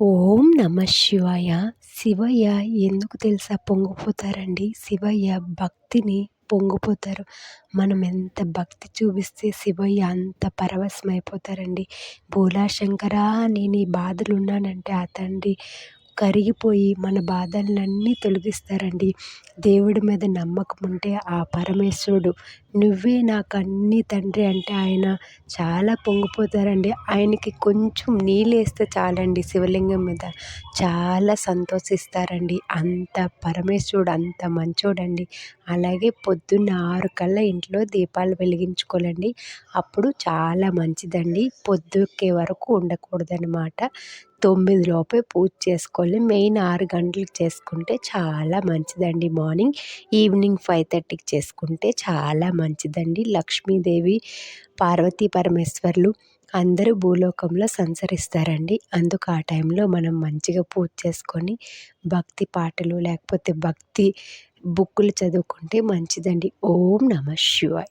ఓం నమ శివాయ. శివయ్య ఎందుకు తెలుసా పొంగిపోతారండి? శివయ్య భక్తిని పొంగిపోతారు. మనం ఎంత భక్తి చూపిస్తే శివయ్య అంత పరవశమైపోతారండి. భోలా శంకరా నేను ఈ బాధలు ఉన్నానంటే ఆ తండ్రి కరిగిపోయి మన బాధలన్నీ తొలగిస్తారండి. దేవుడి మీద నమ్మకం ఉంటే ఆ పరమేశ్వరుడు నువ్వే నాకు అన్నీ తండ్రి అంటే ఆయన చాలా పొంగిపోతారండి. ఆయనకి కొంచెం నీళ్ళేస్తే చాలండి శివలింగం మీద చాలా సంతోషిస్తారండి. అంత పరమేశ్వరుడు అంత మంచోడండి. అలాగే పొద్దున్న 6 కల్లా ఇంట్లో దీపాలు వెలిగించుకోవాలండి. అప్పుడు చాలా మంచిదండి. పొద్దుకే వరకు ఉండకూడదనమాట. 9 లోపే పూజ చేసుకోవాలి. మెయిన్ 6 గంటలకు చేసుకుంటే చాలా మంచిదండి. మార్నింగ్, ఈవినింగ్ 5:30కి చేసుకుంటే చాలా మంచిదండి. లక్ష్మీదేవి, పార్వతీ పరమేశ్వర్లు అందరూ భూలోకంలో సంచరిస్తారండి. అందుకు ఆ టైంలో మనం మంచిగా పూజ చేసుకొని భక్తి పాటలు లేకపోతే భక్తి బుక్కులు చదువుకుంటే మంచిదండి. ఓం నమ శివాయ.